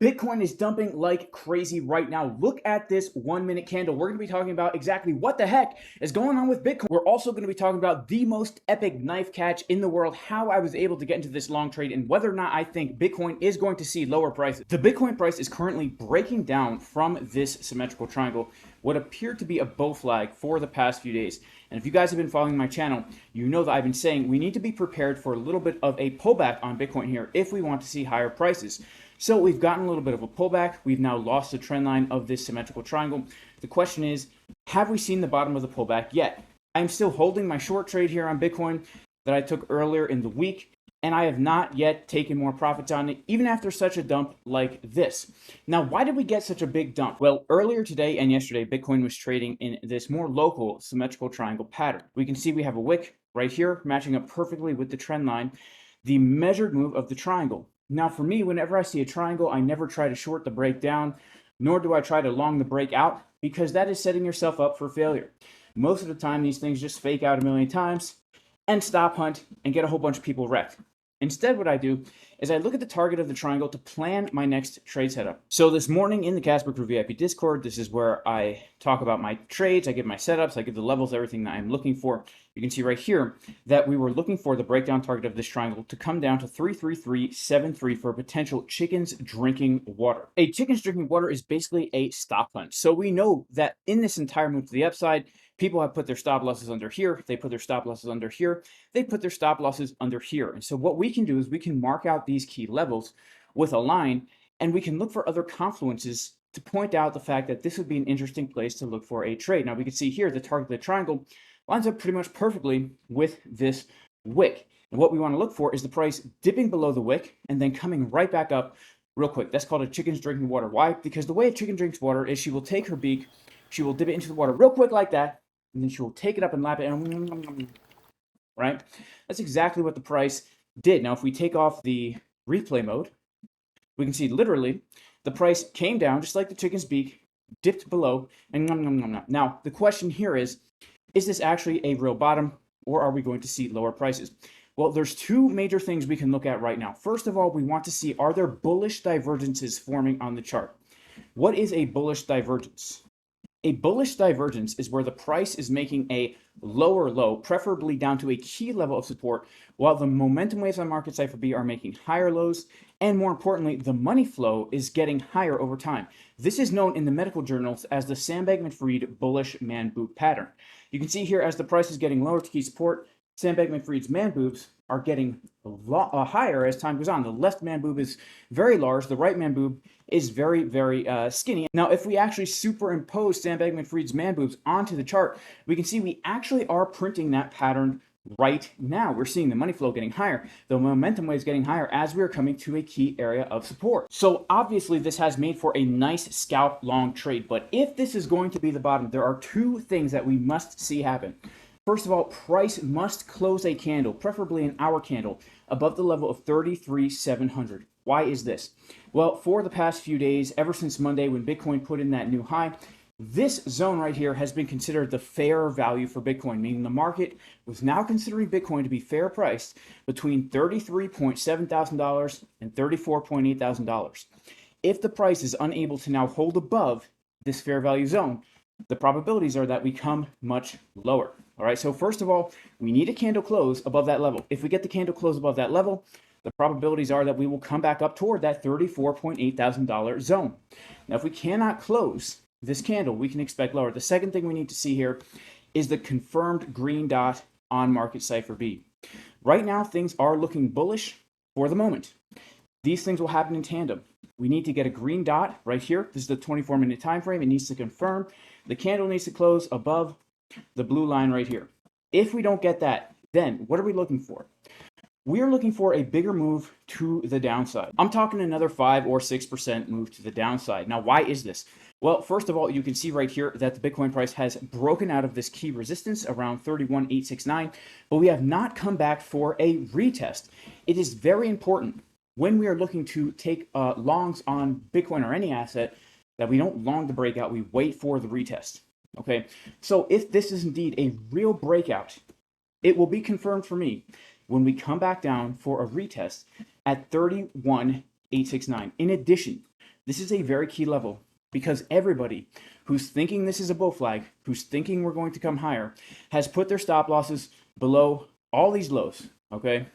Bitcoin is dumping like crazy right now. Look at this 1 minute candle. We're going to be talking about exactly what the heck is going on with Bitcoin. We're also going to be talking about the most epic knife catch in the world, how I was able to get into this long trade, and whether or not I think Bitcoin is going to see lower prices. The Bitcoin price is currently breaking down from this symmetrical triangle, what appeared to be a bull flag for the past few days. And if you guys have been following my channel, you know that I've been saying we need to be prepared for a little bit of a pullback on Bitcoin here if we want to see higher prices. So we've gotten a little bit of a pullback. We've now lost the trend line of this symmetrical triangle. The question is, have we seen the bottom of the pullback yet? I'm still holding my short trade here on Bitcoin that I took earlier in the week, and I have not yet taken more profits on it, even after such a dump like this. Now, why did we get such a big dump? Well, earlier today and yesterday, Bitcoin was trading in this more local symmetrical triangle pattern. We can see we have a wick right here, matching up perfectly with the trend line, the measured move of the triangle. Now, for me, whenever I see a triangle, I never try to short the breakdown, nor do I try to long the breakout, because that is setting yourself up for failure. Most of the time, these things just fake out a million times and stop hunt and get a whole bunch of people wrecked. Instead, what I do is I look at the target of the triangle to plan my next trade setup. So this morning in the Casper Crew VIP Discord, this is where I talk about my trades, I give my setups, I give the levels, everything that I'm looking for. You can see right here that we were looking for the breakdown target of this triangle to come down to 33373 for potential chickens drinking water. A chickens drinking water is basically a stop hunt. So we know that in this entire move to the upside, people have put their stop losses under here, they put their stop losses under here, they put their stop losses under here. And so what we can do is we can mark out these key levels with a line, and we can look for other confluences to point out the fact that this would be an interesting place to look for a trade. Now we can see here the target of the triangle lines up pretty much perfectly with this wick. And what we want to look for is the price dipping below the wick and then coming right back up real quick. That's called a chicken's drinking water. Why? Because the way a chicken drinks water is she will take her beak, she will dip it into the water real quick like that, and then she will take it up and lap it, and right? That's exactly what the price did. Now, if we take off the replay mode, we can see literally the price came down just like the chicken's beak, dipped below, and Now, the question here is this actually a real bottom, or are we going to see lower prices? Well, there's two major things we can look at right now. First of all, we want to see, are there bullish divergences forming on the chart? What is a bullish divergence? A bullish divergence is where the price is making a lower low, preferably down to a key level of support, while the momentum waves on market Cipher B are making higher lows, and more importantly, the money flow is getting higher over time. This is known in the medical journals as the Sandberg-Fried bullish man boob pattern. You can see here as the price is getting lower to key support, Sandberg-Fried's man boobs are getting higher as time goes on. The left man boob is very large. The right man boob is very, very skinny. Now, if we actually superimpose Sandberg-Fried's man boobs onto the chart, we can see we actually are printing that pattern right now. We're seeing the money flow getting higher, the momentum waves getting higher as we are coming to a key area of support. So obviously this has made for a nice scalp long trade, but if this is going to be the bottom, there are two things that we must see happen. First of all, price must close a candle, preferably an hour candle, above the level of 33,700. Why is this? Well, for the past few days, ever since Monday when Bitcoin put in that new high, this zone right here has been considered the fair value for Bitcoin, meaning the market was now considering Bitcoin to be fair priced between $33.7 thousand and $34.8 thousand. If the price is unable to now hold above this fair value zone, the probabilities are that we come much lower. All right, so first of all, we need a candle close above that level. If we get the candle close above that level, the probabilities are that we will come back up toward that $34.8 thousand zone. Now, if we cannot close this candle, we can expect lower. The second thing we need to see here is the confirmed green dot on market Cipher B. Right now, things are looking bullish for the moment. These things will happen in tandem. We need to get a green dot right here. This is the 24-minute time frame. It needs to confirm. The candle needs to close above the blue line right here. If we don't get that, then what are we looking for? We are looking for a bigger move to the downside. I'm talking another 5 or 6% move to the downside. Now, why is this? Well, first of all, you can see right here that the Bitcoin price has broken out of this key resistance around 31,869, but we have not come back for a retest. It is very important when we are looking to take longs on Bitcoin or any asset that we don't long the breakout, we wait for the retest. Okay, so if this is indeed a real breakout, it will be confirmed for me when we come back down for a retest at 31,869. In addition, This is a very key level because everybody who's thinking this is a bull flag, who's thinking we're going to come higher, has put their stop losses below all these lows, okay?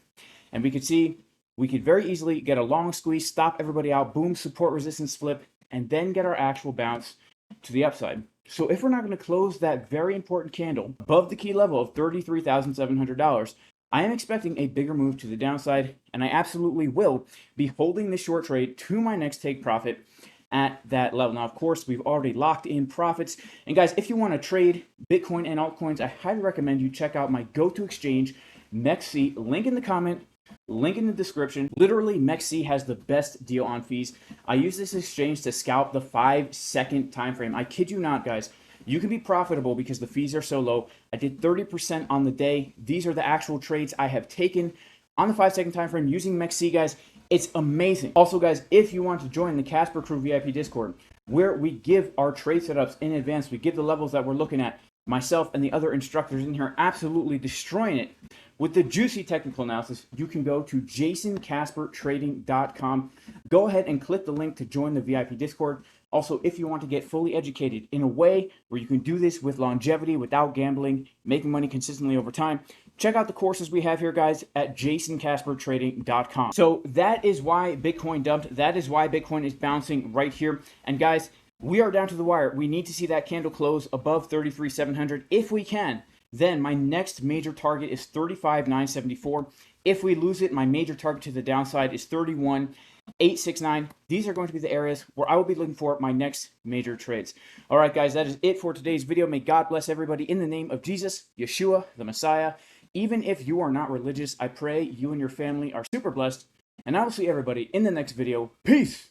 And we could see we could very easily get a long squeeze, stop everybody out, boom, support resistance flip, and then get our actual bounce to the upside. So if we're not going to close that very important candle above the key level of $33,700, I am expecting a bigger move to the downside, and I absolutely will be holding this short trade to my next take profit at that level. Now, of course, we've already locked in profits. And guys, if you want to trade Bitcoin and altcoins, I highly recommend you check out my go-to exchange, MEXC. Link in the comment, link in the description. Literally, MEXC has the best deal on fees. I use this exchange to scalp the 5-second time frame. I kid you not, guys. You can be profitable because the fees are so low. I did 30% on the day. These are the actual trades I have taken on the 5-second time frame using MEXC, guys. It's amazing. Also, guys, if you want to join the Casper Crew VIP Discord, where we give our trade setups in advance, we give the levels that we're looking at, myself and the other instructors in here absolutely destroying it with the juicy technical analysis, you can go to jasoncaspertrading.com. Go ahead and click the link to join the VIP Discord. Also, if you want to get fully educated in a way where you can do this with longevity, without gambling, making money consistently over time, check out the courses we have here, guys, at jasoncaspertrading.com. So that is why Bitcoin dumped. That is why Bitcoin is bouncing right here. And guys, we are down to the wire. We need to see that candle close above 33,700. If we can, then my next major target is 35,974. If we lose it, my major target to the downside is 31,869. These are going to be the areas where I will be looking for my next major trades. All right, guys, that is it for today's video. May God bless everybody in the name of Jesus, Yeshua, the Messiah. Even if you are not religious, I pray you and your family are super blessed. And I will see everybody in the next video. Peace!